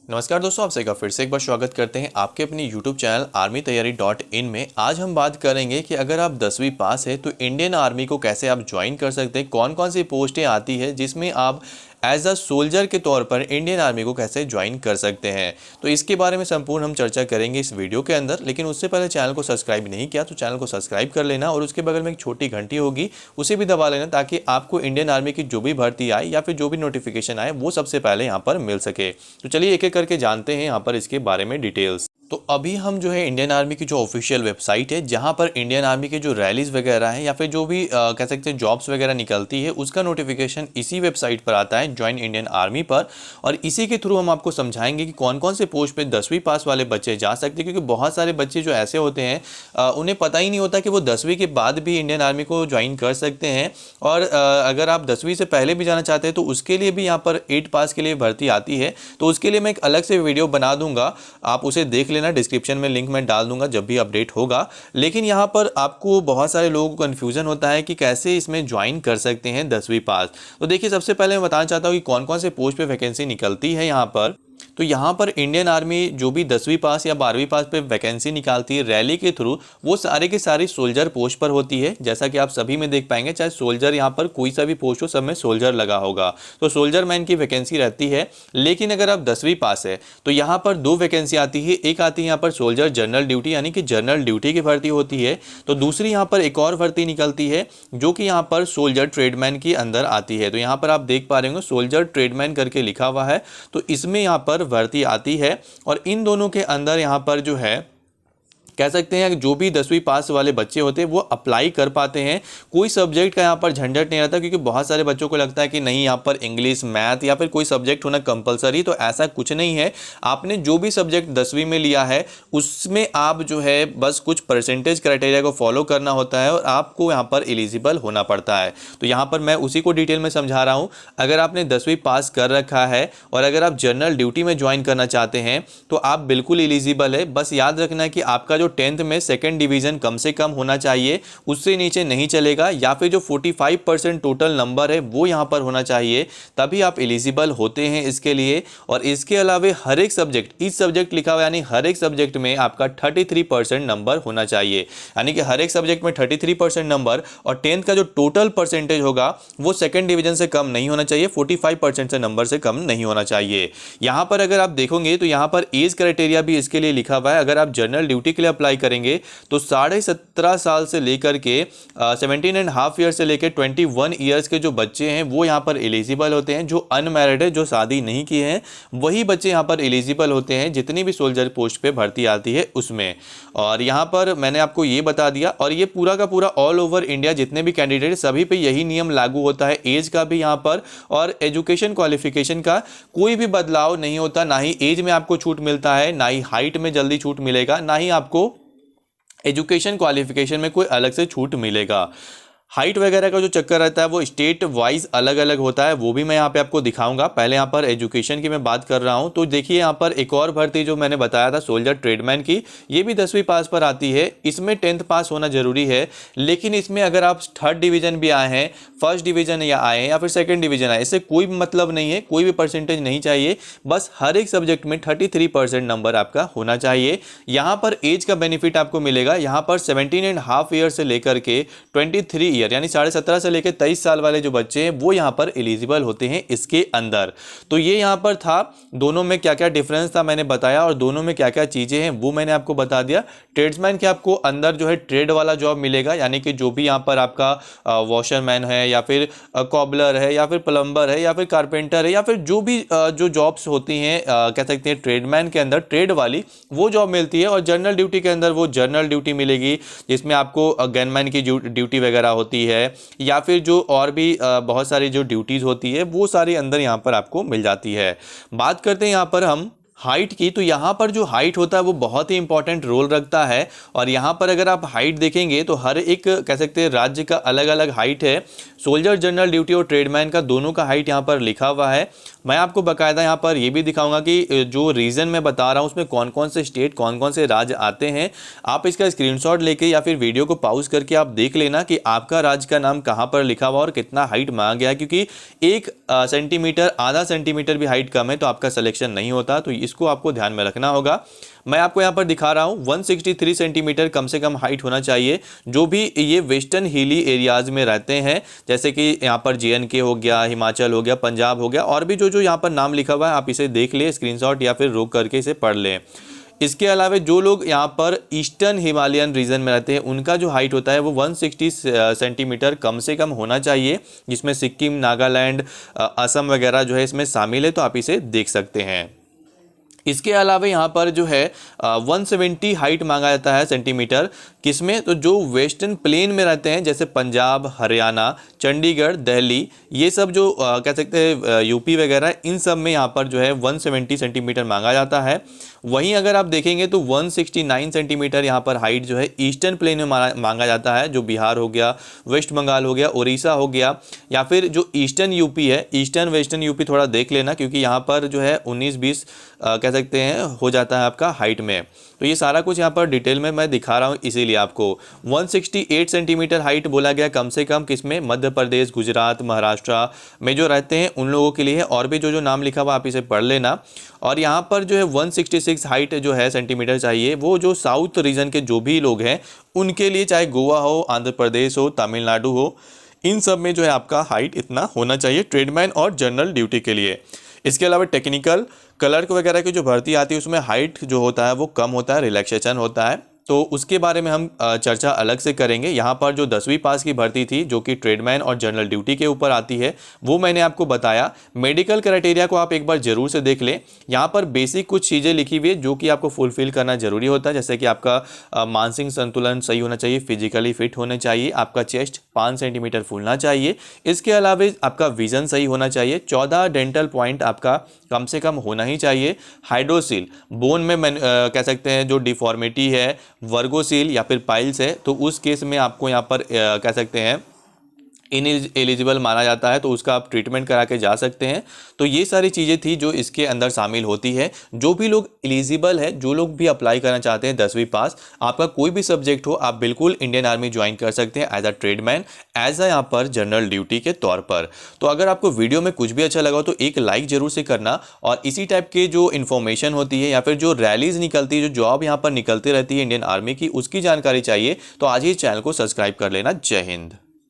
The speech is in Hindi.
नमस्कार दोस्तों, आप सभी का फिर से एक बार स्वागत करते हैं आपके अपनी YouTube चैनल armytayari.in में। आज हम बात करेंगे कि अगर आप 10वीं पास है तो इंडियन आर्मी को कैसे आप ज्वाइन कर सकते हैं, कौन कौन सी पोस्टें आती है जिसमें आप एज अ सोल्जर के तौर पर इंडियन आर्मी को कैसे ज्वाइन कर सकते हैं। तो इसके बारे में संपूर्ण हम चर्चा करेंगे इस वीडियो के अंदर। लेकिन उससे पहले चैनल को सब्सक्राइब नहीं किया तो चैनल को सब्सक्राइब कर लेना और उसके बगल में एक छोटी घंटी होगी उसे भी दबा लेना, ताकि आपको इंडियन आर्मी की जो भी भर्ती आए या फिर जो भी नोटिफिकेशन आए वो सबसे पहले यहाँ पर मिल सके। तो चलिए एक एक करके जानते हैं यहाँ पर इसके बारे में डिटेल्स। तो अभी हम जो है इंडियन आर्मी की जो ऑफिशियल वेबसाइट है, जहां पर इंडियन आर्मी के जो रैलीज वगैरह हैं या फिर जो भी कह सकते हैं जॉब्स वगैरह निकलती है, उसका नोटिफिकेशन इसी वेबसाइट पर आता है, ज्वाइन इंडियन आर्मी पर। और इसी के थ्रू हम आपको समझाएंगे कि कौन कौन से पोस्ट पे 10वीं पास वाले बच्चे जा सकते हैं, क्योंकि बहुत सारे बच्चे जो ऐसे होते हैं उन्हें पता ही नहीं होता कि वो 10वीं के बाद भी इंडियन आर्मी को ज्वाइन कर सकते हैं। और अगर आप 10वीं से पहले भी जाना चाहते हैं तो उसके लिए भी यहाँ पर 8 पास के लिए भर्ती आती है। तो उसके लिए मैं एक अलग से वीडियो बना दूंगा, आप उसे देख लेना, डिस्क्रिप्शन में लिंक मैं डाल दूंगा जब भी अपडेट होगा। लेकिन यहाँ पर आपको बहुत सारे लोगों को कन्फ्यूजन होता है कि कैसे इसमें ज्वाइन कर सकते हैं 10वीं पास। तो देखिए, सबसे पहले मैं बताना चाहता हूँ कि कौन कौन से पोस्ट पे वैकेंसी निकलती है यहाँ पर। तो यहाँ पर इंडियन आर्मी जो भी 10वीं पास या 12वीं पास पे वैकेंसी निकालती है रैली के थ्रू, वो सारे के सारी सोल्जर पोस्ट पर होती है। जैसा कि आप सभी में देख पाएंगे, चाहे सोल्जर यहाँ पर कोई सा भी पोस्ट हो, सब में सोल्जर लगा होगा। तो सोल्जर मैन की वैकेंसी रहती है। लेकिन अगर आप 10वीं पास है तो यहाँ पर 2 वैकेंसी आती है। एक आती है यहाँ पर सोल्जर जनरल ड्यूटी, यानी कि जनरल ड्यूटी की भर्ती होती है। तो दूसरी यहाँ पर एक और भर्ती निकलती है जो कि यहाँ पर सोल्जर ट्रेडमैन की अंदर आती है। तो यहाँ पर आप देख पा रहे होंगे सोल्जर ट्रेडमैन करके लिखा हुआ है। तो इसमें यहाँ पर भर्ती आती है। और इन दोनों के अंदर यहाँ पर जो है कह सकते हैं कि जो भी 10वीं पास वाले बच्चे होते हैं वो अप्लाई कर पाते हैं। कोई सब्जेक्ट का यहाँ पर झंझट नहीं रहता, क्योंकि बहुत सारे बच्चों को लगता है कि नहीं यहाँ पर इंग्लिश, मैथ या फिर कोई सब्जेक्ट होना कंपलसरी। तो ऐसा कुछ नहीं है। आपने जो भी सब्जेक्ट 10वीं में लिया है उसमें आप जो है बस कुछ परसेंटेज क्राइटेरिया को फॉलो करना होता है और आपको यहाँ पर एलिजिबल होना पड़ता है। तो यहाँ पर मैं उसी को डिटेल में समझा रहा हूँ। अगर आपने 10वीं पास कर रखा है और अगर आप जनरल ड्यूटी में ज्वाइन करना चाहते हैं तो आप बिल्कुल एलिजिबल है। बस याद रखना है कि आपका 10th में सेकंड डिवीजन कम से कम होना चाहिए, उससे नीचे नहीं चलेगा। या फिर जो 45% टोटल नंबर है वो यहां पर होना चाहिए, तभी आप एलिजिबल होते हैं इसके लिए। और इसके अलावा हर एक सब्जेक्ट, इस सब्जेक्ट लिखा हुआ यानी हर एक सब्जेक्ट में आपका 33% नंबर होना चाहिए। यानी कि हर एक सब्जेक्ट में 33% नंबर, और 10th का जो टोटल परसेंटेज होगा वो सेकंड डिवीजन से कम नहीं होना चाहिए, 45% से नंबर से कम नहीं होना चाहिए। यहां पर अगर आप देखोगे तो यहां पर एज क्राइटेरिया भी इसके लिए लिखा हुआ है। अगर आप जनरल ड्यूटी के लिए अप्लाई करेंगे तो 17.5 साल से लेकर के 17.5 ईयर से लेकर 21 ईयर्स के जो बच्चे हैं वो यहां पर एलिजिबल होते हैं। जो अनमैरिड है, जो शादी नहीं किए हैं, वही बच्चे यहां पर एलिजिबल होते हैं जितनी भी सोल्जर पोस्ट पे भर्ती आती है उसमें। और यहां पर मैंने आपको ये बता दिया। और ये पूरा का पूरा ऑल ओवर इंडिया जितने भी कैंडिडेट सभी पे यही नियम लागू होता है। एज का भी यहां पर और एजुकेशन क्वालिफिकेशन का कोई भी बदलाव नहीं होता। ना ही एज में आपको छूट मिलता है, ना ही हाइट में जल्दी छूट मिलेगा, ना ही आपको एजुकेशन क्वालिफिकेशन में कोई अलग से छूट मिलेगा। हाइट वगैरह का जो चक्कर रहता है वो स्टेट वाइज अलग अलग होता है, वो भी मैं यहाँ पे आपको दिखाऊंगा। पहले यहाँ पर एजुकेशन की मैं बात कर रहा हूँ। तो देखिए यहाँ पर एक और भर्ती जो मैंने बताया था सोल्जर ट्रेडमैन की, ये भी 10वीं पास पर आती है। इसमें 10th पास होना जरूरी है। लेकिन इसमें अगर आप 3rd डिवीजन भी आए हैं, 1st डिवीजन या आए हैं या फिर 2nd डिवीजन आए, इससे कोई मतलब नहीं है, कोई भी परसेंटेज नहीं चाहिए। बस हर एक सब्जेक्ट में 33% नंबर आपका होना चाहिए। यहाँ पर एज का बेनिफिट आपको मिलेगा। यहाँ पर 17.5 ईयर से लेकर के 23 ईयर यानी 17.5 से लेकर 23 साल वाले जो बच्चे हैं वो यहां पर एलिजिबल होते हैं इसके अंदर। तो ये यहां पर था, दोनों में क्या क्या डिफरेंस था मैंने बताया, और दोनों में क्या क्या चीजें हैं वो मैंने आपको बता दिया। ट्रेड्समैन के आपको अंदर जो है ट्रेड वाला जॉब मिलेगा, यानी कि जो भी यहां पर आपका वॉशरमैन है या फिर कॉबलर है या फिर प्लम्बर है या फिर कारपेंटर है या फिर जो भी जो जॉब्स होती हैं कह सकते हैं ट्रेडमैन के अंदर ट्रेड वाली, वो जॉब मिलती है। और जनरल ड्यूटी के अंदर वो जनरल ड्यूटी मिलेगी जिसमें आपको गनमैन की ड्यूटी वगैरह होती है, या फिर जो और भी बहुत सारी जो ड्यूटीज होती है वो सारी अंदर यहां पर आपको मिल जाती है। बात करते हैं यहां पर हम हाइट की। तो यहाँ पर जो हाइट होता है वो बहुत ही इंपॉर्टेंट रोल रखता है। और यहाँ पर अगर आप हाइट देखेंगे तो हर एक कह सकते हैं राज्य का अलग अलग हाइट है। सोल्जर जनरल ड्यूटी और ट्रेडमैन का दोनों का हाइट यहाँ पर लिखा हुआ है। मैं आपको बाकायदा यहाँ पर ये भी दिखाऊंगा कि जो रीजन मैं बता रहा हूँ उसमें कौन कौन से स्टेट, कौन कौन से राज्य आते हैं। आप इसका स्क्रीनशॉट लेके या फिर वीडियो को पॉज करके आप देख लेना कि आपका राज्य का नाम कहाँ पर लिखा हुआ और कितना हाइट मांगा गया है। क्योंकि 1 सेंटीमीटर, आधा सेंटीमीटर भी हाइट कम है तो आपका सिलेक्शन नहीं होता। तो इसको आपको ध्यान में रखना होगा। मैं आपको यहाँ पर दिखा रहा हूँ 163 सेंटीमीटर कम से कम हाइट होना चाहिए जो भी ये वेस्टर्न हिली एरियाज़ में रहते हैं, जैसे कि यहाँ पर JNK हो गया, हिमाचल हो गया, पंजाब हो गया, और भी जो यहाँ पर नाम लिखा हुआ है आप इसे देख ले स्क्रीनशॉट या फिर रोक करके इसे पढ़ लें। इसके अलावा जो लोग यहाँ पर ईस्टर्न हिमालयन रीजन में रहते हैं उनका जो हाइट होता है वो 160 सेंटीमीटर कम से कम होना चाहिए, जिसमें सिक्किम, नागालैंड, असम वगैरह जो है इसमें शामिल है, तो आप इसे देख सकते हैं। इसके अलावा यहाँ पर जो है 170 हाइट मांगा जाता है सेंटीमीटर, किसमें, तो जो वेस्टर्न प्लेन में रहते हैं जैसे पंजाब, हरियाणा, चंडीगढ़, दिल्ली, ये सब जो कह सकते हैं यूपी वगैरह, इन सब में यहाँ पर जो है 170 सेंटीमीटर मांगा जाता है। वहीं अगर आप देखेंगे तो 169 सेंटीमीटर यहाँ पर हाइट जो है ईस्टर्न प्लेन में मांगा जाता है, जो बिहार हो गया, वेस्ट बंगाल हो गया, उड़ीसा हो गया, या फिर जो ईस्टर्न यूपी है, ईस्टर्न वेस्टर्न यूपी थोड़ा देख लेना, क्योंकि यहाँ पर जो है 19-20 कह सकते हैं हो जाता है आपका हाइट में। तो ये सारा कुछ यहाँ पर डिटेल में मैं दिखा रहा हूँ, इसीलिए आपको 168 सेंटीमीटर हाइट बोला गया कम से कम, किसमें, मध्य प्रदेश, गुजरात, महाराष्ट्र में जो रहते हैं उन लोगों के लिए है, और भी जो नाम लिखा हुआ आप इसे पढ़ लेना। और यहाँ पर जो है 166 हाइट जो है सेंटीमीटर चाहिए वो जो साउथ रीजन के जो भी लोग हैं उनके लिए, चाहे गोवा हो, आंध्र प्रदेश हो, तमिलनाडु हो, इन सब में जो है आपका हाइट इतना होना चाहिए ट्रेडमैन और जनरल ड्यूटी के लिए। इसके अलावा टेक्निकल क्लर्क वगैरह की जो भर्ती आती है उसमें हाइट जो होता है वो कम होता है, रिलैक्सेशन होता है, तो उसके बारे में हम चर्चा अलग से करेंगे। यहाँ पर जो 10वीं पास की भर्ती थी जो कि ट्रेडमैन और जनरल ड्यूटी के ऊपर आती है वो मैंने आपको बताया। मेडिकल क्राइटेरिया को आप एक बार जरूर से देख लें, यहाँ पर बेसिक कुछ चीज़ें लिखी हुई है जो कि आपको फुलफिल करना जरूरी होता है, जैसे कि आपका मानसिक संतुलन सही होना चाहिए, फिजिकली फिट होना चाहिए, आपका चेस्ट 5 सेंटीमीटर फूलना चाहिए, इसके अलावा आपका विजन सही होना चाहिए, 14 डेंटल पॉइंट आपका कम से कम होना ही चाहिए, हाइड्रोसिल बोन में कह सकते हैं जो डिफॉर्मिटी है, वर्गोसील या फिर पाइल्स है, तो उस केस में आपको यहाँ पर कह सकते हैं इनएलिजिबल माना जाता है, तो उसका आप ट्रीटमेंट करा के जा सकते हैं। तो ये सारी चीज़ें थी जो इसके अंदर शामिल होती है। जो भी लोग एलिजिबल है, जो लोग भी अप्लाई करना चाहते हैं 10वीं पास, आपका कोई भी सब्जेक्ट हो, आप बिल्कुल इंडियन आर्मी ज्वाइन कर सकते हैं as a tradesman, as a यहाँ पर जनरल ड्यूटी के तौर पर। तो अगर आपको वीडियो में कुछ भी अच्छा लगा तो एक लाइक जरूर से करना, और इसी टाइप के जो इन्फॉर्मेशन होती है या फिर जो रैलीज निकलती है, जो जॉब यहाँ पर निकलती रहती है इंडियन आर्मी की, उसकी जानकारी चाहिए तो आज ही चैनल को सब्सक्राइब कर लेना। जय हिंद।